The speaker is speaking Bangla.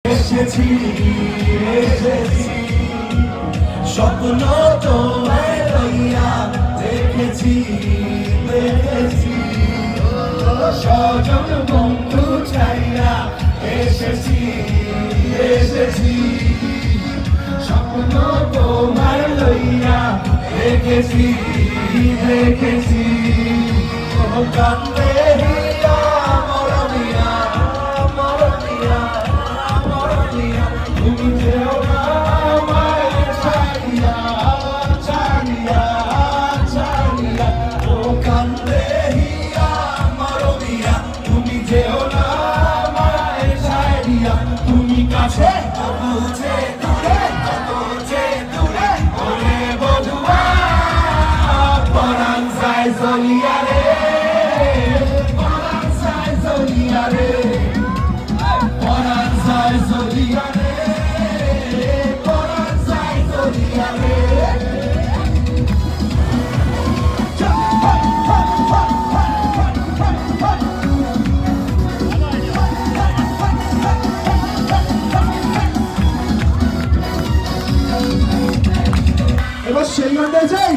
এসেছি এসেছি স্বপ্ন তোমায় লইয়া দেখেছি দেখেছি স্বজন বন্ধু চাইয়া এসেছি এসেছি স্বপ্ন তোমায় লইয়া দেখেছি দেখেছি কান্দে হিয়া মরমিয়া মরমিয়া মরমিয়া তুমি যেও না আমায় ছাড়িয়া ছাড়িয়া ছাড়িয়া ও কান্দে হিয়া মরমিয়া তুমি যেও না আমায় ছাড়িয়া তুমি কাছে বুঝে দূরে বুঝে দূরে ওরে বধুয়া পরাণ যায় জলিয়া রে পরাণ যায় জলিয়া রে পরাণ যায় জলিয়া রে পরাণ যায় জলিয়া রে এবার সেই গানটা চাই।